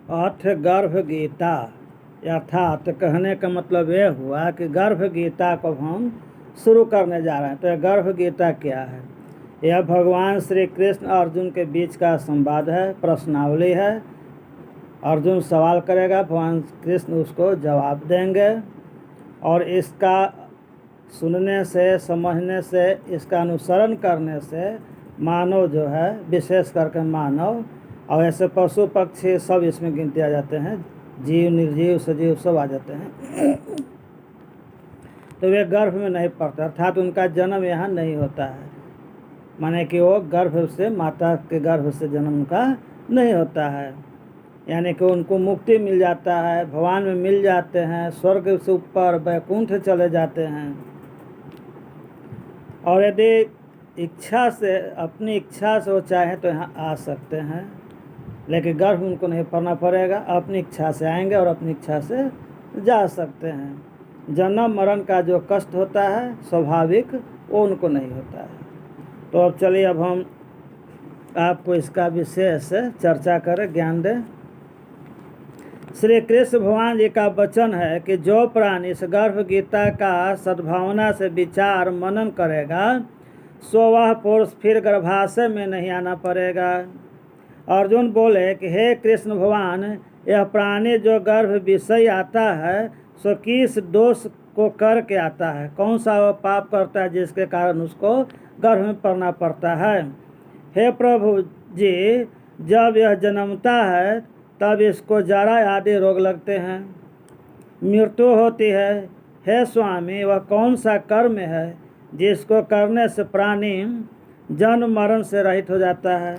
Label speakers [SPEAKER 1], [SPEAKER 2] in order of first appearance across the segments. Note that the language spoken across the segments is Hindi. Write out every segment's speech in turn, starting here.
[SPEAKER 1] अथ गर्भ गीता, अर्थात कहने का मतलब यह हुआ कि गर्भ गीता को हम शुरू करने जा रहे हैं। तो यह गर्भ गीता क्या है? यह भगवान श्री कृष्ण अर्जुन के बीच का संवाद है, प्रश्नावली है। अर्जुन सवाल करेगा, भगवान कृष्ण उसको जवाब देंगे, और इसका सुनने से, समझने से, इसका अनुसरण करने से मानव जो है, विशेष करके मानव, और ऐसे पशु पक्षी सब इसमें गिनते आ जाते हैं, जीव निर्जीव सजीव सब आ जाते हैं। तो वे गर्भ में नहीं पड़ते, अर्थात उनका जन्म यहाँ नहीं होता है, माने कि वो गर्भ से, माता के गर्भ से जन्म उनका नहीं होता है, यानी कि उनको मुक्ति मिल जाता है, भगवान में मिल जाते हैं, स्वर्ग से ऊपर वैकुंठ चले जाते हैं। और यदि इच्छा से, अपनी इच्छा से वो चाहे तो यहाँ आ सकते हैं, लेकिन गर्भ उनको नहीं पड़ना पड़ेगा, अपनी इच्छा से आएंगे और अपनी इच्छा से जा सकते हैं। जन्म मरण का जो कष्ट होता है स्वाभाविक, वो उनको नहीं होता है। तो अब चलिए, अब हम आपको इसका विशेष चर्चा करें, ज्ञान दें। श्री कृष्ण भगवान जी का वचन है कि जो प्राणी इस गर्भ गीता का सद्भावना से विचार मनन करेगा, सो वह पुरुष फिर गर्भाशय में नहीं आना पड़ेगा। अर्जुन बोले कि हे कृष्ण भगवान, यह प्राणी जो गर्भ विषय आता है, सो किस दोष को करके आता है? कौन सा वह पाप करता है जिसके कारण उसको गर्भ में पड़ना पड़ता है? हे प्रभु जी, जब यह जन्मता है तब इसको जरा आदि रोग लगते हैं, मृत्यु होती है। हे स्वामी, वह कौन सा कर्म है जिसको करने से प्राणी जन्म मरण से रहित हो जाता है?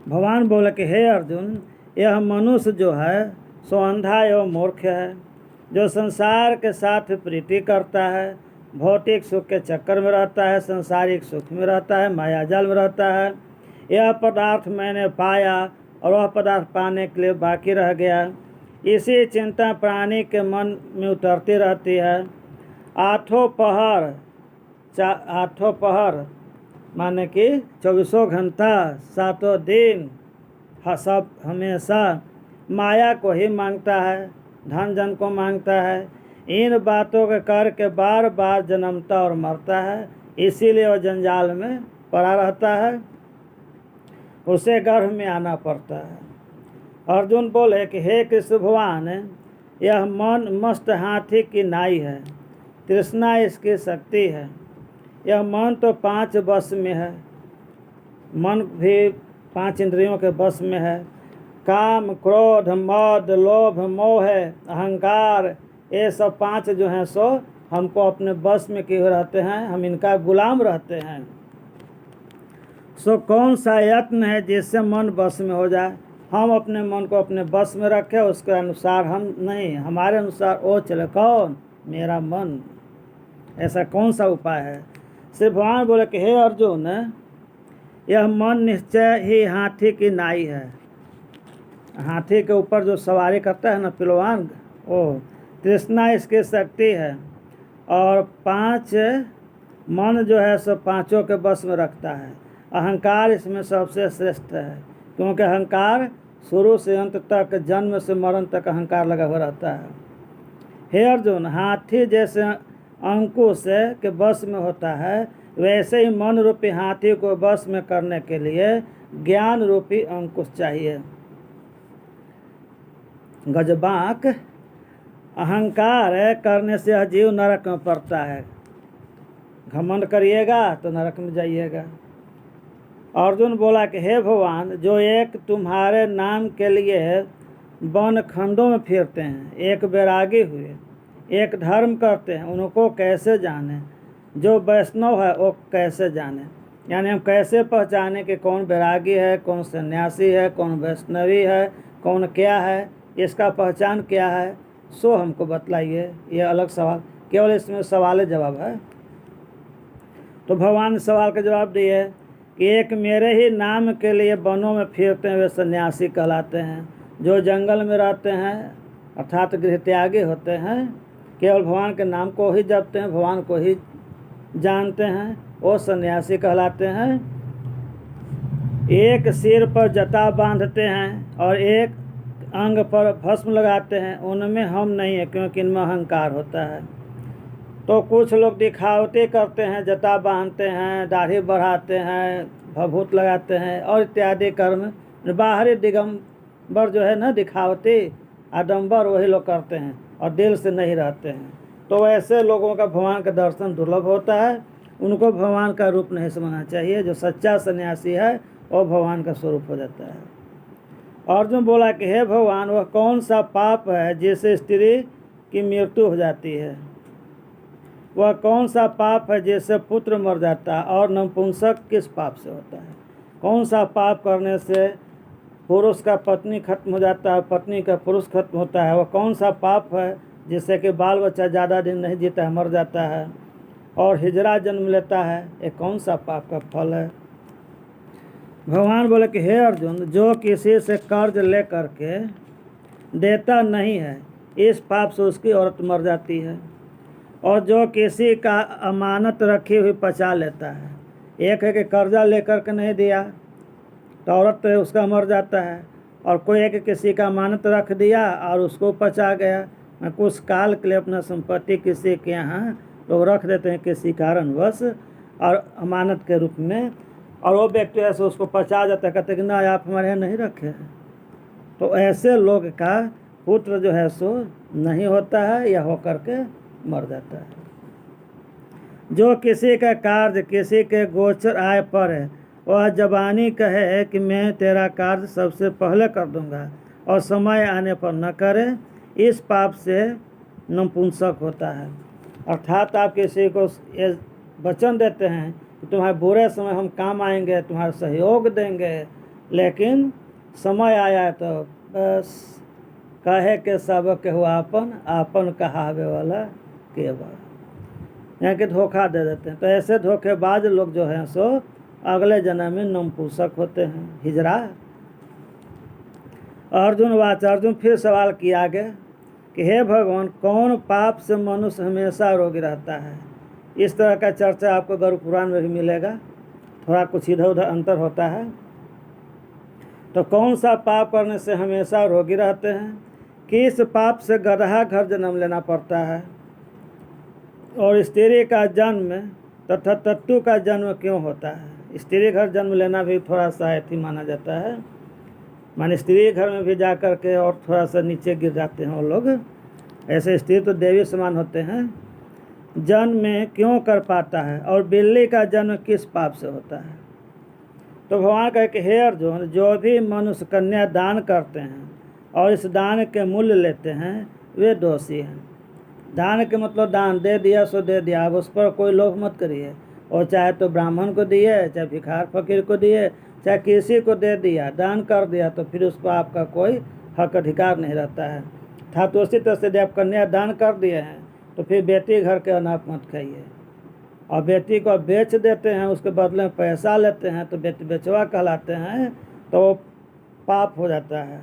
[SPEAKER 1] भगवान बोले कि हे अर्जुन, यह मनुष्य जो है सो अंधा एवं मूर्ख है, जो संसार के साथ प्रीति करता है, भौतिक सुख के चक्कर में रहता है, संसारिक सुख में रहता है, मायाजाल में रहता है। यह पदार्थ मैंने पाया और वह पदार्थ पाने के लिए बाकी रह गया, इसी चिंता प्राणी के मन में उतरती रहती है। आठों पहर माने कि 24 घंटा 7 दिन सब हमेशा माया को ही मांगता है, धन जन को मांगता है। इन बातों के करके बार बार जन्मता और मरता है, इसीलिए वह जंजाल में पड़ा रहता है, उसे गर्भ में आना पड़ता है। अर्जुन बोले कि हे कृष्ण भगवान, यह मन मस्त हाथी की नाई है, तृष्णा इसकी शक्ति है। यह मन तो 5 वश में है, मन भी 5 इंद्रियों के वश में है। काम, क्रोध, मद, लोभ, मोह, अहंकार, ये सब 5 जो हैं सो हमको अपने वश में किए रहते हैं, हम इनका गुलाम रहते हैं। सो कौन सा यत्न है जिससे मन वश में हो जाए? हम अपने मन को अपने वश में रखें, उसके अनुसार हम नहीं, हमारे अनुसार वो चले। कौन? मेरा मन। ऐसा कौन सा उपाय है? श्री भगवान बोले कि हे अर्जुन, यह मन निश्चय ही हाथी की नाई है। हाथी के ऊपर जो सवारी करता है ना पहलवान, वो तृष्णा इसकी शक्ति है। और 5 मन जो है सब 5 के बस में रखता है। अहंकार इसमें सबसे श्रेष्ठ है, क्योंकि अहंकार शुरू से अंत तक, जन्म से मरण तक अहंकार लगा हुआ रहता है। हे अर्जुन, हाथी जैसे अंकुश के बस में होता है, वैसे ही मन रूपी हाथी को बस में करने के लिए ज्ञान रूपी अंकुश चाहिए। गजबाक अहंकार करने से जीव नरक में पड़ता है। घमंड करिएगा तो नरक में जाइएगा। अर्जुन बोला कि हे भगवान, जो एक तुम्हारे नाम के लिए वन खंडों में फिरते हैं, एक बैरागी हुए, एक धर्म करते हैं, उनको कैसे जाने? जो वैष्णव है वो कैसे जाने? यानी हम कैसे पहचाने कि कौन बैरागी है, कौन सन्यासी है, कौन वैष्णवी है, कौन क्या है? इसका पहचान क्या है, सो हमको बतलाइए। ये अलग सवाल, केवल इसमें सवाल जवाब है। तो भगवान ने सवाल का जवाब दिए कि एक मेरे ही नाम के लिए वनों में फिरते हैं, वे सन्यासी कहलाते हैं। जो जंगल में रहते हैं अर्थात गृह त्यागी होते हैं, केवल भगवान के नाम को ही जपते हैं, भगवान को ही जानते हैं, वो सन्यासी कहलाते हैं। एक सिर पर जटा बांधते हैं और एक अंग पर भस्म लगाते हैं, उनमें हम नहीं है, क्योंकि इनमें अहंकार होता है। तो कुछ लोग दिखावटी करते हैं, जटा बांधते हैं, दाढ़ी बढ़ाते हैं, भभूत लगाते हैं और इत्यादि कर्म बाहरी दिगंबर जो है ना, दिखावटी आडंबर, वही लोग करते हैं और दिल से नहीं रहते हैं। तो ऐसे लोगों का भगवान का दर्शन दुर्लभ होता है, उनको भगवान का रूप नहीं समझना चाहिए। जो सच्चा सन्यासी है वो भगवान का स्वरूप हो जाता है। अर्जुन बोला कि हे भगवान, वह कौन सा पाप है जिससे स्त्री की मृत्यु हो जाती है? वह कौन सा पाप है जिससे पुत्र मर जाता है? और नपुंसक किस पाप से होता है? कौन सा पाप करने से पुरुष का पत्नी खत्म हो जाता है, पत्नी का पुरुष खत्म होता है? वह कौन सा पाप है जिससे कि बाल बच्चा ज़्यादा दिन नहीं जीता है, मर जाता है और हिजड़ा जन्म लेता है? ये कौन सा पाप का फल है? भगवान बोले कि हे अर्जुन, जो किसी से कर्ज ले करके देता नहीं है, इस पाप से उसकी औरत मर जाती है। और जो किसी का अमानत रखी हुई पचा लेता है, एक है कि कर्जा लेकर के नहीं दिया तो औरत उसका मर जाता है, और कोई है कि किसी का अमानत रख दिया और उसको पचा गया। कुछ काल के लिए अपना संपत्ति किसी के यहाँ लोग रख देते हैं किसी कारणवश और अमानत के रूप में, और वो व्यक्ति ऐसे उसको पचा जाता है, कहते कि ना आप हमारे यहाँ नहीं रखे हैं। तो ऐसे लोग का पुत्र जो है सो नहीं होता है या होकर के मर जाता है। जो किसी का कार्य किसी के गोचर आय पर है, वह जबानी कहे कि मैं तेरा कार्य सबसे पहले कर दूंगा और समय आने पर न करे, इस पाप से नपुंसक होता है। अर्थात आप किसी को ये वचन देते हैं कि तुम्हारे बुरे समय हम काम आएंगे, तुम्हारा सहयोग देंगे, लेकिन समय आया तो बस कहे के सब के हुआ आपन, आपन कहावे वाला केवल, यहाँ के धोखा दे देते हैं। तो ऐसे धोखेबाज लोग जो हैं सो अगले जन्म में नपुंसक होते हैं, हिजड़ा। अर्जुन वाच, अर्जुन फिर सवाल किया आगे कि हे भगवान, कौन पाप से मनुष्य हमेशा रोगी रहता है? इस तरह का चर्चा आपको गरुड़ पुराण में भी मिलेगा, थोड़ा कुछ इधर उधर अंतर होता है। तो कौन सा पाप करने से हमेशा रोगी रहते हैं? किस पाप से गदहा घर जन्म लेना पड़ता है? और स्त्री का जन्म तथा तत्तु का जन्म क्यों होता है? स्त्री घर जन्म लेना भी थोड़ा सा ऐसी माना जाता है, माने स्त्री घर में भी जा कर के और थोड़ा सा नीचे गिर जाते हैं वो लोग। ऐसे स्त्री तो देवी समान होते हैं। जन्म में क्यों कर पाता है? और बिल्ली का जन्म किस पाप से होता है? तो भगवान कहे कि हे अर्जुन, जो भी मनुष्य कन्या दान करते हैं और इस दान के मूल्य लेते हैं, वे दोषी हैं। दान के मतलब दान दे दिया सो दे दिया, अब उस पर कोई लोभ मत करिए। और चाहे तो ब्राह्मण को दिए, चाहे भिखार फकीर को दिए, चाहे किसी को दे दिया, दान कर दिया, तो फिर उस पर आपका कोई हक अधिकार नहीं रहता है। था तो उसी तरह से जब आप कन्या दान कर दिए हैं तो फिर बेटी घर के अनाप मत खाइए। और बेटी को बेच देते हैं, उसके बदले में पैसा लेते हैं, तो बेटी बेचवा कहलाते हैं, तो पाप हो जाता है।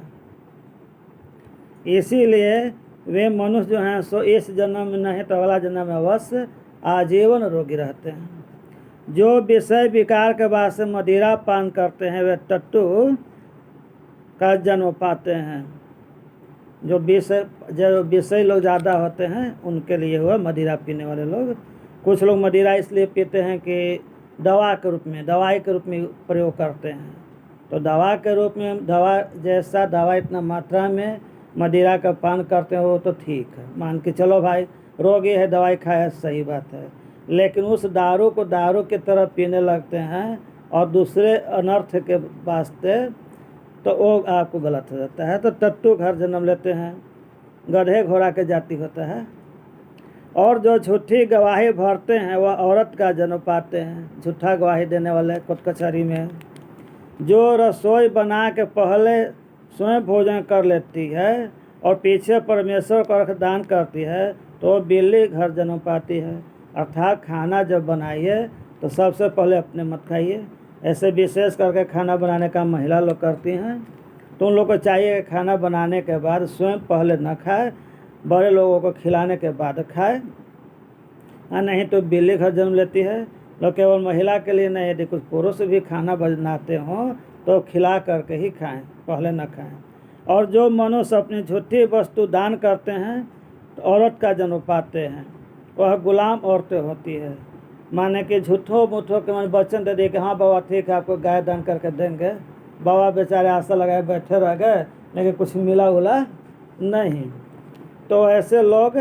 [SPEAKER 1] इसीलिए वे मनुष्य जो हैं सो इस जन्म में नहीं तो अगला जन्म में अवश्य आजीवन रोगी रहते हैं। जो विषय विकार के बाद से मदिरा पान करते हैं, वे टट्टू का जन्म पाते हैं। जो विषय लोग ज़्यादा होते हैं उनके लिए हुआ मदिरा पीने वाले लोग। कुछ लोग मदिरा इसलिए पीते हैं कि दवा के रूप में, दवाई के रूप में प्रयोग करते हैं। तो दवा के रूप में, दवा जैसा दवा इतना मात्रा में मदिरा का पान करते हो तो ठीक है, मान के चलो भाई रोगी है दवाई खाया, सही बात है। लेकिन उस दारू को दारू की तरह पीने लगते हैं और दूसरे अनर्थ के वास्ते, तो वो आपको गलत हो जाता है। तो टट्टू घर जन्म लेते हैं, गधे घोड़ा के जाति होता है। और जो झूठी गवाही भरते हैं वह औरत का जन्म पाते हैं, झूठा गवाही देने वाले कोर्ट कचहरी में। जो रसोई बना के पहले स्वयं भोजन कर लेती है और पीछे परमेश्वर को अर्घ दान करती है, तो बिल्ली घर जन्म पाती है। अर्थात खाना जब बनाइए तो सबसे पहले अपने मत खाइए। ऐसे विशेष करके खाना बनाने का महिला लोग करती हैं, तो उन लोगों को चाहिए कि खाना बनाने के बाद स्वयं पहले न खाए, बड़े लोगों को खिलाने के बाद खाए। नहीं तो बिल्ली घर जन्म लेती है। लोग केवल महिला के लिए नहीं, यदि कुछ पुरुष भी खाना बनाते हों तो खिला करके ही खाएं, पहले न खाएं। और जो मनुष्य अपनी झूठी वस्तु दान करते हैं तो औरत का जन्म पाते हैं, वह गुलाम औरतें होती है। माने कि झूठो मूठो के मन वचन दे दिए कि हाँ बाबा ठीक है आपको गाय दान करके देंगे, बाबा बेचारे आशा लगाए बैठे रह गए, लेकिन कुछ मिला उला नहीं। तो ऐसे लोग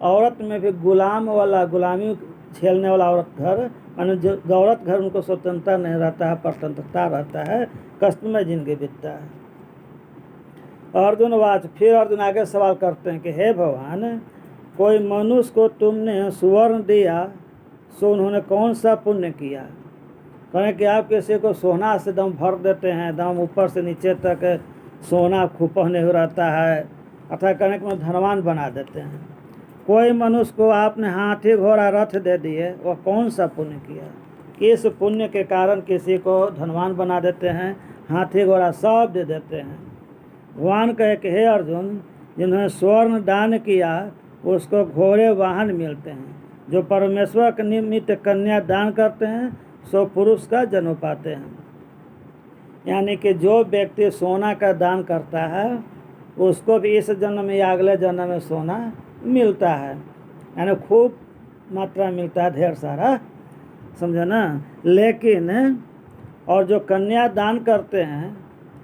[SPEAKER 1] औरत में भी गुलामी झेलने वाला औरत घर, माने जो औरत घर उनको स्वतंत्रता नहीं रहता है, परतंत्रता रहता है, कष्ट में जिंदगी बीतता है। अर्जुन वाच, फिर अर्जुन आगे सवाल करते हैं कि हे भगवान, कोई मनुष्य को तुमने सुवर्ण दिया सो उन्होंने कौन सा पुण्य किया। कहें कि आप किसी को सोना से दम भर देते हैं, दम ऊपर से नीचे तक सोना खूब पहने हुए रहता है, अथवा कहें कि धनवान बना देते हैं। कोई मनुष्य को आपने हाथी घोड़ा रथ दे दिए, वह कौन सा पुण्य किया। किस पुण्य के कारण किसी को धनवान बना देते हैं, हाथी घोड़ा सब दे देते हैं। भगवान कहे कि हे अर्जुन, जिन्होंने स्वर्ण दान किया उसको घोड़े वाहन मिलते हैं। जो परमेश्वर के निमित्त कन्या दान करते हैं सो पुरुष का जन्म पाते हैं। यानी कि जो व्यक्ति सोना का दान करता है उसको भी इस जन्म में या अगले जन्म में सोना मिलता है, यानी खूब मात्रा मिलता है, ढेर सारा, समझे ना। लेकिन और जो कन्या दान करते हैं,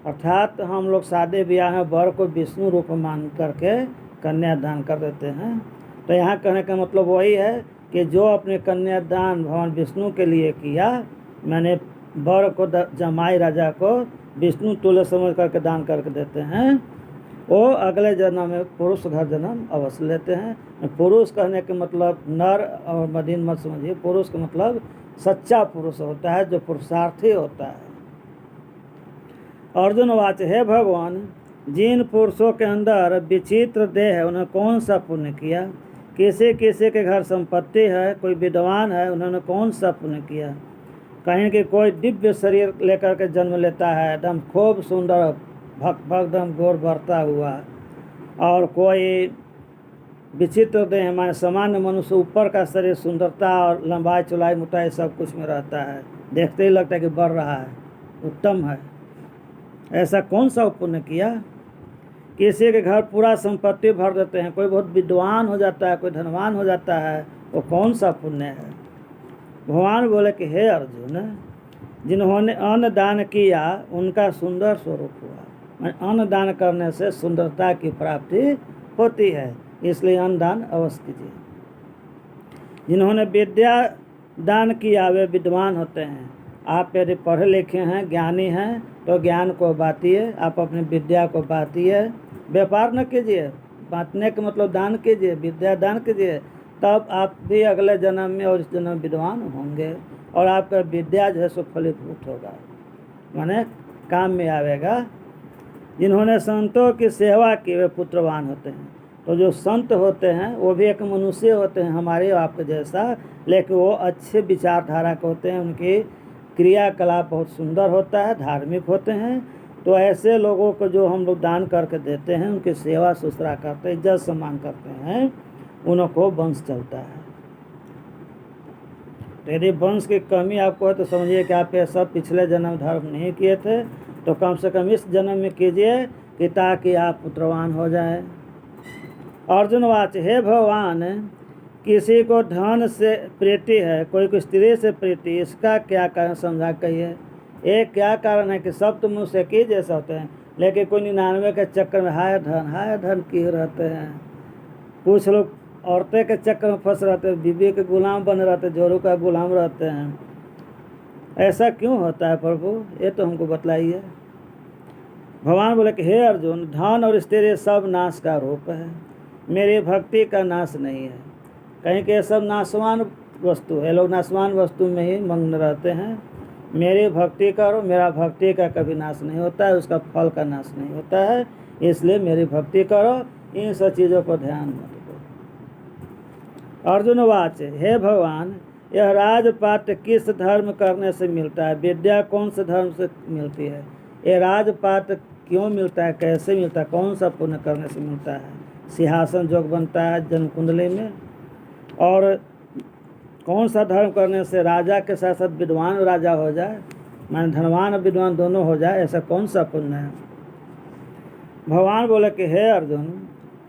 [SPEAKER 1] अर्थात हम लोग शादी ब्याह में वर को विष्णु रूप मान करके कन्या दान कर देते हैं। तो यहाँ कहने का मतलब वही है कि जो अपने कन्या दान भगवान विष्णु के लिए किया, मैंने वर को जमाई राजा को विष्णु तुल्य समझ करके दान करके देते हैं, वो अगले जन्म में पुरुष घर जन्म अवश्य लेते हैं। पुरुष कहने के मतलब नर और मदीन मत समझिए, पुरुष का मतलब सच्चा पुरुष होता है, जो पुरुषार्थी होता है। अर्जुन वाच, हे भगवान, जिन पुरुषों के अंदर विचित्र देह है उन्होंने कौन सा पुण्य किया। किसी किसी के घर संपत्ति है, कोई विद्वान है, उन्होंने कौन सा पुण्य किया। कहीं कि कोई दिव्य शरीर लेकर के जन्म लेता है, एकदम खूब सुंदर भक एकदम गोर बढ़ता हुआ, और कोई विचित्र देह माने सामान्य मनुष्य ऊपर का शरीर सुंदरता और लंबाई चौड़ाई मोटाई सब कुछ में रहता है, देखते ही लगता है कि बढ़ रहा है, उत्तम है। ऐसा कौन सा पुण्य किया। किसी के घर पूरा संपत्ति भर देते हैं, कोई बहुत विद्वान हो जाता है, कोई धनवान हो जाता है, वो कौन सा पुण्य है। भगवान बोले कि हे अर्जुन, जिन्होंने अन्न दान किया उनका सुंदर स्वरूप हुआ। अन्न दान करने से सुंदरता की प्राप्ति होती है, इसलिए अन्न दान अवश्य कीजिए। जिन्होंने विद्या दान किया वे विद्वान होते हैं। आप यदि पढ़े लिखे हैं, ज्ञानी हैं, तो ज्ञान को बांटिए, आप अपनी विद्या को बांटिए, व्यापार न कीजिए। बांटने का मतलब दान कीजिए, विद्या दान कीजिए, तब आप भी अगले जन्म में और इस जन्म विद्वान होंगे, और आपका विद्या जो है सो फलीभूत होगा, माने काम में आवेगा। जिन्होंने संतों की सेवा की वे पुत्रवान होते हैं। तो जो संत होते हैं वो भी एक मनुष्य होते हैं हमारे आपके जैसा, लेकिन वो अच्छे विचारधारा के होते हैं, उनकी क्रियाकलाप बहुत सुंदर होता है, धार्मिक होते हैं। तो ऐसे लोगों को जो हम लोग दान करके देते हैं, उनकी सेवा सुश्रा करते हैं, इज्जत सम्मान करते हैं, उनको वंश चलता है। तो यदि वंश की कमी आपको है तो समझिए कि आप ये सब पिछले जन्म धर्म नहीं किए थे, तो कम से कम इस जन्म में कीजिए कि ताकि आप पुत्रवान हो जाए। अर्जुन वाच, हे भगवान, किसी को धन से प्रीति है, कोई को स्त्री से प्रीति, इसका क्या कारण समझा कहिए। एक क्या कारण है कि सब तो मुँह से की जैसे होते हैं, लेकिन कोई 99 के चक्कर में हाय धन किए रहते हैं। कुछ लोग औरतें के चक्कर में फंस रहते हैं, बीवी के गुलाम बने रहते हैं, जोरू का गुलाम रहते हैं। ऐसा क्यों होता है प्रभु, ये तो हमको बतलाइए। भगवान बोले कि हे अर्जुन, धन और स्त्री सब नाश का रूप है, मेरी भक्ति का नाश नहीं है। कहीं के सब नाशवान वस्तु है, लोग नाशवान वस्तु में ही मग्न रहते हैं। मेरी भक्ति करो, मेरा भक्ति का कभी नाश नहीं होता है, उसका फल का नाश नहीं होता है, इसलिए मेरी भक्ति करो, इन सब चीज़ों पर ध्यान मत दो। अर्जुन वाच, हे भगवान, यह राजपाट किस धर्म करने से मिलता है, विद्या कौन से धर्म से मिलती है, ये राजपाट क्यों मिलता है, कैसे मिलता है, कौन सा पुण्य करने से मिलता है। सिंहासन जोग बनता है जन्म कुंडली में, और कौन सा धर्म करने से राजा के साथ साथ विद्वान राजा हो जाए, माने धनवान और विद्वान दोनों हो जाए, ऐसा कौन सा पुण्य है। भगवान बोले कि हे अर्जुन,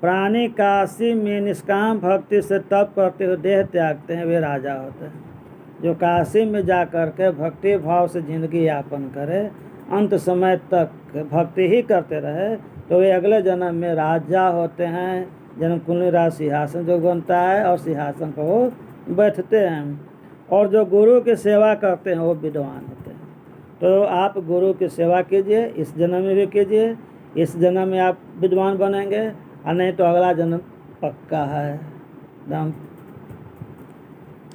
[SPEAKER 1] प्राणी काशी में निष्काम भक्ति से तप करते हुए देह त्यागते हैं, वे राजा होते हैं। जो काशी में जा कर के भक्ति भाव से जिंदगी यापन करे, अंत समय तक भक्ति ही करते रहे, तो वे अगले जन्म में राजा होते हैं। जन्म कुंडली राज सिंहासन जो बनता है और सिंहासन पर वो बैठते हैं। और जो गुरु की सेवा करते हैं वो विद्वान होते हैं। तो आप गुरु की सेवा कीजिए, इस जन्म में भी कीजिए, इस जन्म में आप विद्वान बनेंगे, और नहीं तो अगला जन्म पक्का है दम।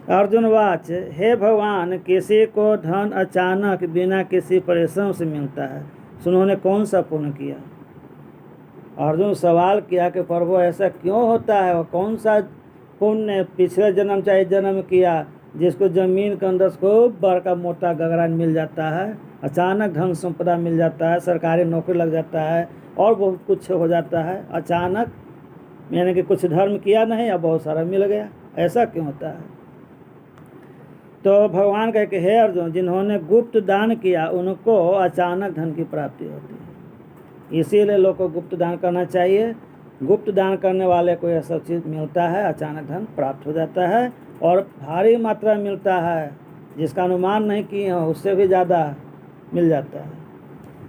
[SPEAKER 1] अर्जुन वाच, हे भगवान, किसी को धन अचानक बिना किसी परिश्रम से मिलता है, उन्होंने कौन सा पुण्य किया? अर्जुन सवाल किया कि प्रभु ऐसा क्यों होता है, और कौन सा पुण्य पिछले जन्म चाहे जन्म किया जिसको जमीन के अंदर को बड़ा मोटा गगरा मिल जाता है, अचानक धन संपदा मिल जाता है, सरकारी नौकरी लग जाता है, और बहुत कुछ हो जाता है अचानक, यानी कि कुछ धर्म किया नहीं और बहुत सारा मिल गया, ऐसा क्यों होता है? तो भगवान कहे कि हे अर्जुन, जिन्होंने गुप्त दान किया उनको अचानक धन की प्राप्ति होती है, इसीलिए लोग को गुप्त दान करना चाहिए। गुप्त दान करने वाले को यह सब चीज़ मिलता है, अचानक धन प्राप्त हो जाता है, और भारी मात्रा मिलता है, जिसका अनुमान नहीं किए हो उससे भी ज़्यादा मिल जाता है।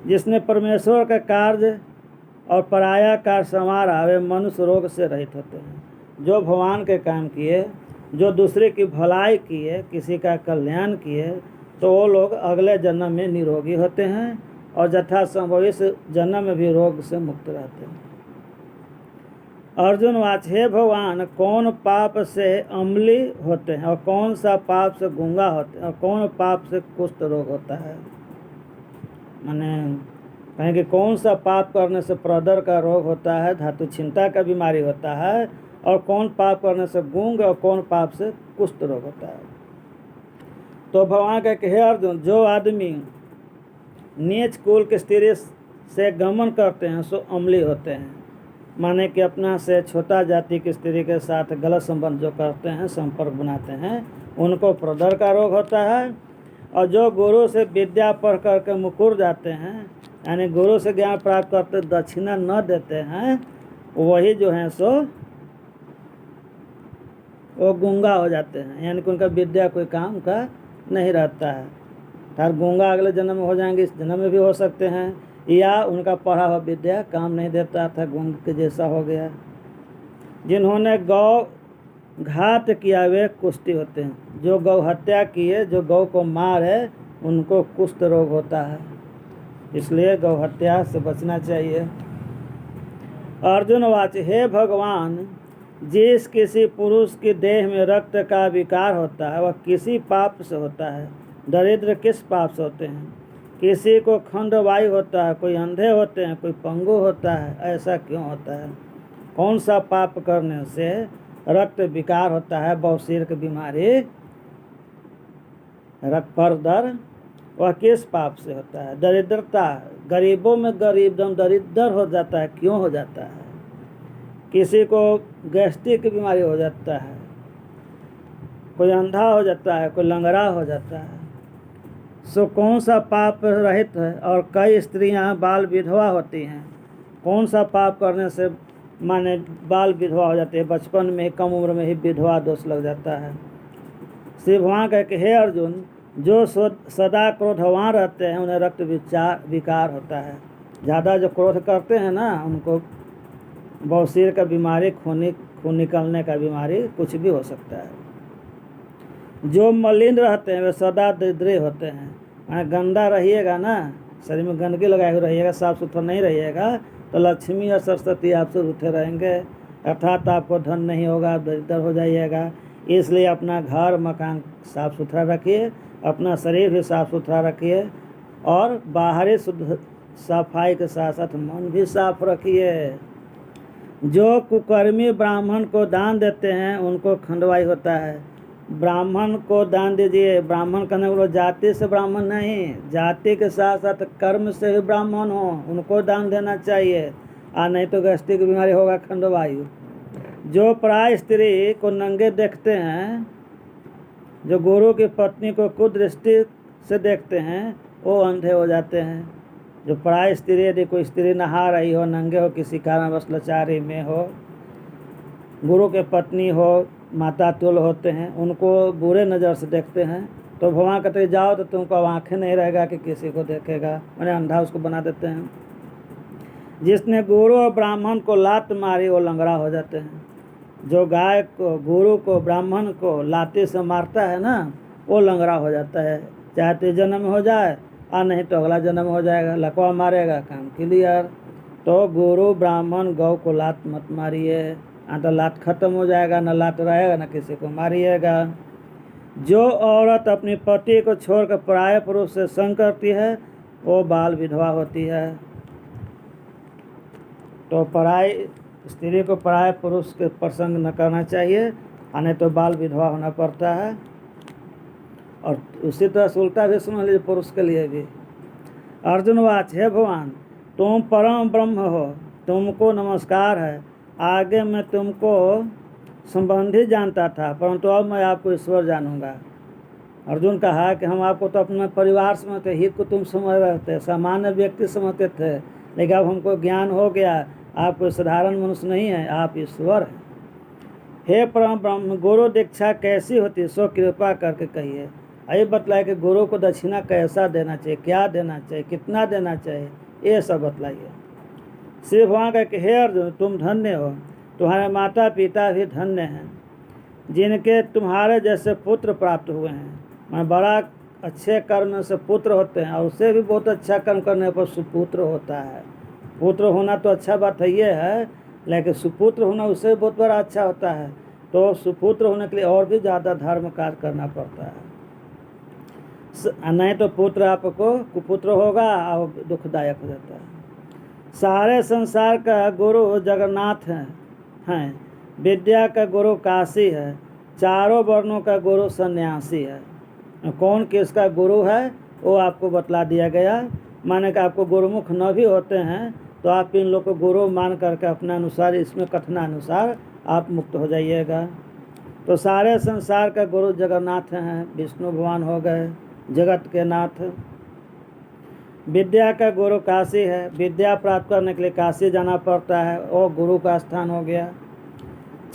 [SPEAKER 1] जिसने परमेश्वर का कार्य और पराया कार्य संवारा, वे मनुष्य रोग से रहित होते हैं। जो भगवान के काम किए, जो दूसरे की भलाई किए, किसी का कल्याण किए, तो वो लोग अगले जन्म में निरोगी होते हैं, और यथासंभव इस जन्म में भी रोग से मुक्त रहते हैं। अर्जुन वाच, हे भगवान, कौन पाप से अम्ली होते हैं, और कौन सा पाप से गूंगा होते हैं, और कौन पाप से कुष्ठ रोग होता है? माने कहें कि कौन सा पाप करने से प्रदर का रोग होता है, धातु छिंता का बीमारी होता है, और कौन पाप करने से गूंग, और कौन पाप से कुष्ठ रोग होता है? तो भगवान कहते हे अर्जुन, जो आदमी नीच कुल के स्त्री से गमन करते हैं सो अम्ली होते हैं, माने कि अपना से छोटा जाति की स्त्री के साथ गलत संबंध जो करते हैं, संपर्क बनाते हैं, उनको प्रदर का रोग होता है। और जो गुरु से विद्या पढ़ करके मुकुर जाते हैं, यानी गुरु से ज्ञान प्राप्त करते दक्षिणा न देते हैं, वही जो हैं सो वो गूंगा हो जाते हैं, यानी कि उनका विद्या कोई काम का नहीं रहता है। अर्थात गूंगा अगले जन्म में हो जाएंगे, इस जन्म में भी हो सकते हैं, या उनका पढ़ा हुआ विद्या काम नहीं देता था, गूंग के जैसा हो गया। जिन्होंने गौ घात किया वे कुष्ठी होते हैं, जो गौ हत्या किए, जो गौ को मारे, उनको कुष्ठ रोग होता है, इसलिए गौ हत्या से बचना चाहिए। अर्जुन वाच, हे भगवान, जिस किसी पुरुष की देह में रक्त का विकार होता है वह किसी पाप से होता है। दरिद्र किस पाप से होते हैं? किसी को खंडवायु होता है, कोई अंधे होते हैं, कोई पंगु होता है, ऐसा क्यों होता है? कौन सा पाप करने से रक्त विकार होता है, बौसीर की बीमारी, रक्त पर दर, वह किस पाप से होता है? दरिद्रता, गरीबों में गरीब दम दरिद्र हो जाता है, क्यों हो जाता है? किसी को गैस्ट्रिक की बीमारी हो जाता है, कोई अंधा हो जाता है, कोई लंगड़ा हो जाता है, सो कौन सा पाप रहित है? और कई स्त्रियां बाल विधवा होती हैं, कौन सा पाप करने से माने बाल विधवा हो जाते हैं, बचपन में ही, कम उम्र में ही विधवा दोष लग जाता है। श्री भगवान कहे कि हे अर्जुन, जो सदा क्रोधवान रहते हैं उन्हें रक्त विकार होता है। ज़्यादा जो क्रोध करते हैं ना, उनको बौसीर का बीमारी, खून निकलने का बीमारी, कुछ भी हो सकता है। जो मलिन रहते हैं वे सदा दरिद्र होते हैं, माने गंदा रहिएगा ना, शरीर में गंदगी लगाए हुए रहिएगा, साफ सुथरा नहीं रहिएगा, तो लक्ष्मी और सरस्वती आपसे रूठे रहेंगे, अर्थात आपको धन नहीं होगा, दरिद्र हो जाइएगा। इसलिए अपना घर मकान साफ सुथरा रखिए, अपना शरीर भी साफ सुथरा रखिए, और बाहरी शुद्ध सफाई के साथ साथ मन भी साफ रखिए। जो कुकर्मी ब्राह्मण को दान देते हैं उनको खंडवाई होता है। ब्राह्मण को दान दीजिए, ब्राह्मण कहने वालों जाति से ब्राह्मण नहीं, जाति के साथ साथ कर्म से भी ब्राह्मण हो, उनको दान देना चाहिए, और नहीं तो गैस्ट्रिक की बीमारी होगा, खंडवायु। जो पराय स्त्री को नंगे देखते हैं, जो गुरु की पत्नी को कुदृष्टि से देखते हैं, वो अंधे हो जाते हैं। जो पराई स्त्री, यदि कोई स्त्री नहा रही हो, नंगे हो, किसी कारणवश लाचारी में हो, गुरु के पत्नी हो, माता तुल होते हैं, उनको बुरे नज़र से देखते हैं, तो भगवान कहते जाओ तो तुमको अब आँखें नहीं रहेगा कि किसी को देखेगा, मैंने अंधा उसको बना देते हैं। जिसने गुरु और ब्राह्मण को लात मारी वो लंगड़ा हो जाते हैं। जो गाय को, गुरु को, ब्राह्मण को लाते से मारता है ना, वो लंगड़ा हो जाता है, चाहे तो जन्म हो जाए और नहीं तो अगला जन्म हो जाएगा। लकवा मारेगा, काम क्लियर। तो गुरु ब्राह्मण गौ को लात मत मारिए, तो लात खत्म हो जाएगा, न लात रहेगा न किसी को मारिएगा। जो औरत अपने पति को छोड़कर पराये पुरुष से संग करती है वो बाल विधवा होती है। तो पराई स्त्री को पराये पुरुष के प्रसंग न करना चाहिए, नहीं तो बाल विधवा होना पड़ता है। और उसी तरह से उल्टा भी समझ लीजिए पुरुष के लिए भी। अर्जुन वाच, हे भगवान तुम परम ब्रह्म हो, तुमको नमस्कार है। आगे मैं तुमको संबंधी जानता था, परंतु अब मैं आपको ईश्वर जानूंगा। अर्जुन कहा कि हम आपको तो अपने परिवार समझते, हित को तुम समझ रहे थे, सामान्य व्यक्ति समझते थे, लेकिन अब हमको ज्ञान हो गया, आप कोई साधारण मनुष्य नहीं है, आप ईश्वर हैं। हे परम ब्रह्म, गुरु दीक्षा कैसी होती, सो कृपा करके कहिए। ये बतलाए कि गुरु को दक्षिणा कैसा देना चाहिए, क्या देना चाहिए, कितना देना चाहिए, ये सब बतलाइए। श्री भगवान का कि हे अर्जुन तुम धन्य हो, तुम्हारे माता पिता भी धन्य हैं, जिनके तुम्हारे जैसे पुत्र प्राप्त हुए हैं। मैं बड़ा अच्छे कर्म से पुत्र होते हैं, और उससे भी बहुत अच्छा कर्म करने पर सुपुत्र होता है। पुत्र होना तो अच्छा बात है ये है, लेकिन सुपुत्र होना उससे बहुत बड़ा अच्छा होता है। तो सुपुत्र होने के लिए और भी ज़्यादा धर्म कार्य करना पड़ता है, नहीं तो पुत्र आपको कुपुत्र होगा और दुखदायक हो जाता है। सारे संसार का गुरु जगन्नाथ हैं, विद्या का गुरु काशी है, चारों वर्णों का गुरु सन्यासी है। कौन किसका गुरु है वो आपको बतला दिया गया। माने कि आपको गुरुमुख न भी होते हैं तो आप इन लोग को गुरु मान करके अपने अनुसार, इसमें कथनानुसार आप मुक्त हो जाइएगा। तो सारे संसार का गुरु जगन्नाथ हैं, विष्णु भगवान हो गए जगत के नाथ। विद्या का गुरु काशी है, विद्या प्राप्त करने के लिए काशी जाना पड़ता है, वो गुरु का स्थान हो गया।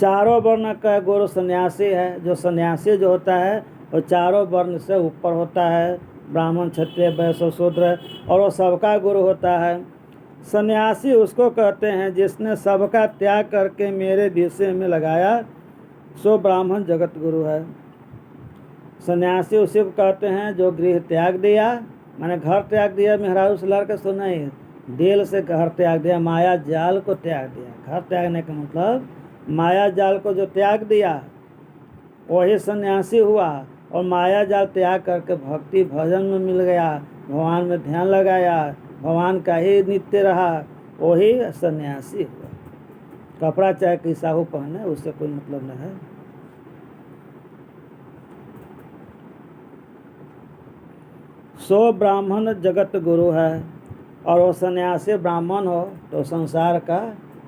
[SPEAKER 1] चारों वर्ण का गुरु सन्यासी है, जो सन्यासी जो होता है वो चारों वर्ण से ऊपर होता है, ब्राह्मण क्षत्रिय वैश्य शूद्र, और वो सबका गुरु होता है। सन्यासी उसको कहते हैं जिसने सबका त्याग करके मेरे विषय में लगाया, सो ब्राह्मण जगत गुरु है। सन्यासी उसी को कहते हैं जो गृह त्याग दिया, मैंने घर त्याग दिया, मेहरारू से लड़के सो नहीं, दिल से घर त्याग दिया, माया जाल को त्याग दिया। घर त्यागने का मतलब माया जाल को जो त्याग दिया वही सन्यासी हुआ, और माया जाल त्याग करके भक्ति भजन में मिल गया, भगवान में ध्यान लगाया, भगवान का ही नित्य रहा, वही सन्यासी हुआ। कपड़ा चाहे कैसा हो पहने, उससे कोई मतलब नहीं है। सो ब्राह्मण जगत गुरु है, और वो सन्यासी ब्राह्मण हो तो संसार का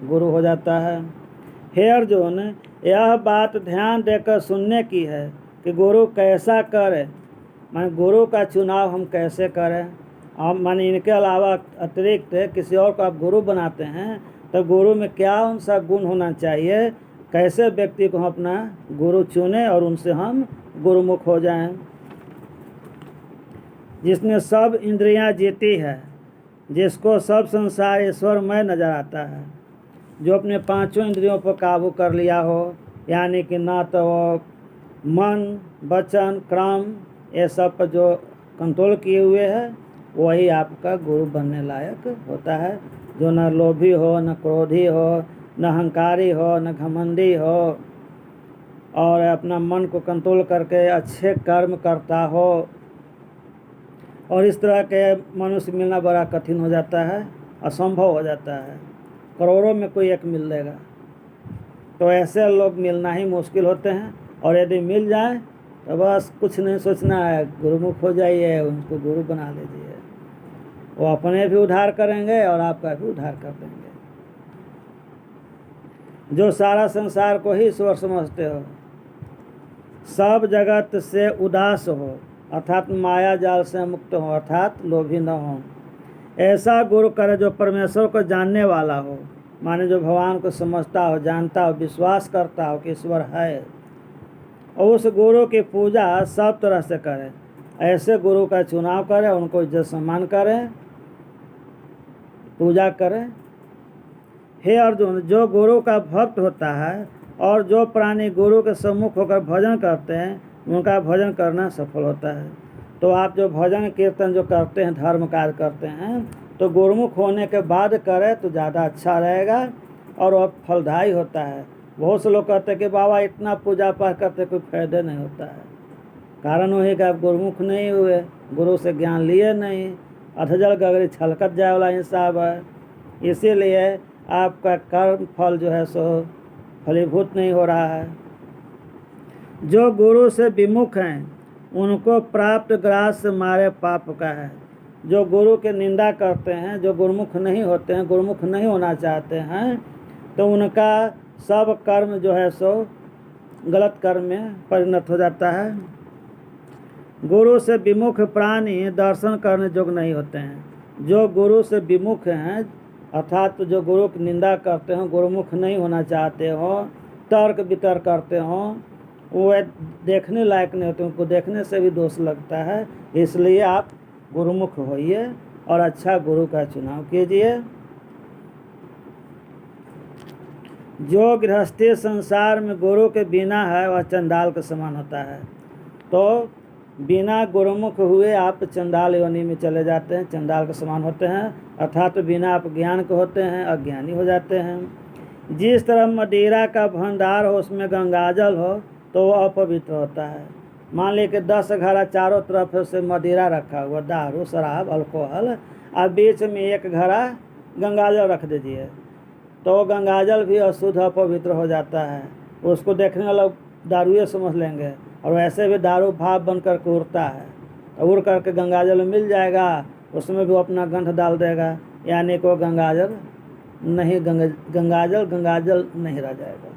[SPEAKER 1] गुरु हो जाता है। हे अर्जुन, यह बात ध्यान देकर सुनने की है कि गुरु कैसा करें, माने गुरु का चुनाव हम कैसे करें। हम माने इनके अलावा अतिरिक्त किसी और को आप गुरु बनाते हैं तो गुरु में क्या उनसा गुण होना चाहिए, कैसे व्यक्ति को हम अपना गुरु चुने और उनसे हम गुरुमुख हो जाएं। जिसने सब इंद्रियां जीती है, जिसको सब संसार ईश्वरमय नजर आता है, जो अपने पांचों इंद्रियों पर काबू कर लिया हो, यानी कि ना तो मन वचन क्रम ये सब पर जो कंट्रोल किए हुए है, वही आपका गुरु बनने लायक होता है। जो न लोभी हो, न क्रोधी हो, न अहंकारी हो, न घमंडी हो, और अपना मन को कंट्रोल करके अच्छे कर्म करता हो। और इस तरह के मनुष्य मिलना बड़ा कठिन हो जाता है, असंभव हो जाता है, करोड़ों में कोई एक मिल लेगा। तो ऐसे लोग मिलना ही मुश्किल होते हैं, और यदि मिल जाए तो बस कुछ नहीं सोचना है, गुरुमुख हो जाइए, उनको गुरु बना लीजिए। वो अपने भी उद्धार करेंगे और आपका भी उद्धार कर देंगे। जो सारा संसार को ही ईश्वर समझते हो, सब जगत से उदास हो, अर्थात माया जाल से मुक्त हो, अर्थात लोभी न हो, ऐसा गुरु करे जो परमेश्वर को जानने वाला हो, माने जो भगवान को समझता हो, जानता हो, विश्वास करता हो कि ईश्वर है, और उस गुरु की पूजा सब तरह से करें। ऐसे गुरु का चुनाव करें, उनको इज्जत सम्मान करें, पूजा करें। हे अर्जुन, जो गुरु का भक्त होता है और जो प्राणी गुरु के सम्मुख होकर भजन करते हैं, उनका भजन करना सफल होता है। तो आप जो भजन कीर्तन जो करते हैं, धर्म कार्य करते हैं, तो गुरुमुख होने के बाद करें तो ज़्यादा अच्छा रहेगा और वह फलदायी होता है। बहुत से लोग कहते हैं कि बाबा इतना पूजा पाठ करते कोई फायदा नहीं होता है। कारण वही कि आप गुरुमुख नहीं हुए, गुरु से ज्ञान लिए नहीं, अधजल गगरी छलकत जाए वाला हिसाब है। इसीलिए आपका कर्म फल जो है सो फलीभूत नहीं हो रहा है। जो गुरु से विमुख हैं उनको प्राप्त ग्रास मारे पाप का है। जो गुरु के निंदा करते हैं, जो गुरुमुख नहीं होते हैं, गुरुमुख नहीं होना चाहते हैं, तो उनका सब कर्म जो है सो गलत कर्म में परिणत हो जाता है। गुरु से विमुख प्राणी दर्शन करने योग्य नहीं होते हैं। जो गुरु से विमुख हैं, अर्थात जो गुरु की निंदा करते हो, गुरुमुख नहीं होना चाहते हो, तर्क वितर्क करते हो, वो देखने लायक नहीं होते, उनको देखने से भी दोष लगता है। इसलिए आप गुरुमुख होइए और अच्छा गुरु का चुनाव कीजिए। जो गृहस्थी संसार में गुरु के बिना है वह चंडाल के समान होता है। तो बिना गुरुमुख हुए आप चंडाल योनि में चले जाते हैं, चंडाल के समान होते हैं, अर्थात बिना आप ज्ञान के होते हैं, अज्ञानी हो जाते हैं। जिस तरह मदिरा का भंडार हो उसमें गंगाजल हो तो वो अपवित्र होता है। मान लीजिए कि 10 घड़ा चारों तरफ से मदिरा रखा हुआ, दारू, शराब, अल्कोहल, आप बीच में एक घड़ा गंगाजल रख दीजिए तो गंगाजल भी अशुद्ध अपवित्र हो जाता है। उसको देखने वाला दारुए समझ लेंगे, और वैसे भी दारू भाप बन कर के उड़ता है, तो उड़ करके गंगाजल मिल जाएगा, उसमें भी वो अपना गंध डाल देगा, यानी कि वो गंगाजल नहीं रह जाएगा।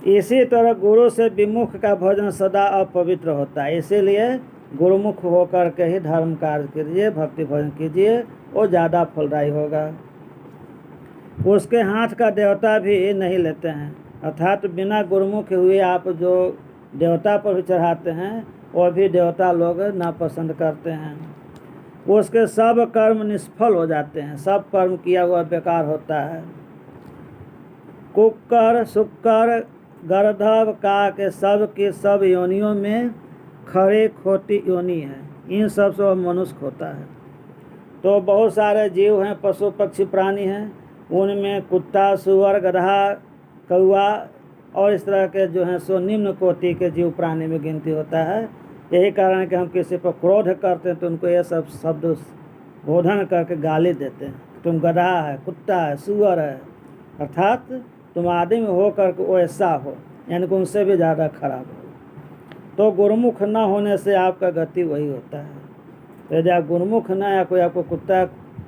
[SPEAKER 1] इसी तरह गुरु से विमुख का भजन सदा अपवित्र होता है। इसीलिए गुरुमुख होकर के ही धर्म कार्य कीजिए, भक्ति भजन कीजिए, वो ज़्यादा फलदायी होगा। उसके हाथ का देवता भी नहीं लेते हैं, अर्थात बिना गुरुमुख हुए आप जो देवता पर भी चढ़ाते हैं वो भी देवता लोग नापसंद करते हैं। उसके सब कर्म निष्फल हो जाते हैं, सब कर्म किया हुआ बेकार होता है। कुक्कर, शुक्कर, गर्दभ, काक सब की सब योनियों में खरी खोटी योनि है, इन सब से मनुष्य होता है। तो बहुत सारे जीव हैं, पशु पक्षी प्राणी हैं, उनमें कुत्ता, सुअर, गधा, कौआ और इस तरह के जो हैं सो निम्न कोटि के जीव प्राणी में गिनती होता है। यही कारण है कि हम किसी पर क्रोध करते हैं तो उनको ये सब शब्द बोधन करके गाली देते हैं, तुम गधा है, कुत्ता है, सुअर है, अर्थात तुम आदमी हो करके वो ऐसा हो, यानी कि उनसे भी ज़्यादा खराब हो। तो गुरुमुख न होने से आपका गति वही होता है। तो यदि आप गुरुमुख न या कोई आपको कुत्ता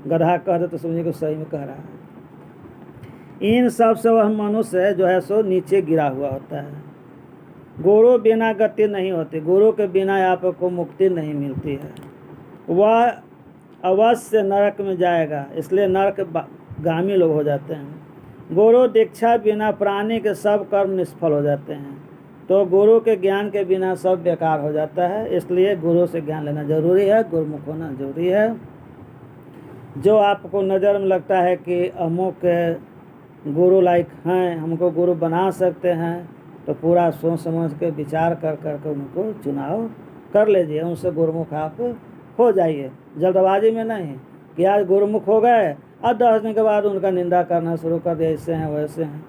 [SPEAKER 1] गधा कह दे तो समझिए कि सही में कह रहा है। इन सब से वह मनुष्य जो है सो नीचे गिरा हुआ होता है। गुरु बिना गति नहीं होती, गुरु के बिना आपको मुक्ति नहीं मिलती है। वह अवश्य नरक में जाएगा, इसलिए नरक गामी लोग हो जाते हैं। गुरु दीक्षा बिना प्राणी के सब कर्म निष्फल हो जाते हैं। तो गुरु के ज्ञान के बिना सब बेकार हो जाता है, इसलिए गुरु से ज्ञान लेना जरूरी है, गुरुमुख होना जरूरी है। जो आपको नज़र में लगता है कि अमुक गुरु लायक हैं, हमको गुरु बना सकते हैं, तो पूरा सोच समझ के विचार कर करके उनको चुनाव कर लीजिए, उनसे गुरुमुख आप हो जाइए। जल्दबाजी में नहीं कि आज गुरुमुख हो गए और 10 दिन के बाद उनका निंदा करना शुरू कर दिया, ऐसे हैं वैसे हैं।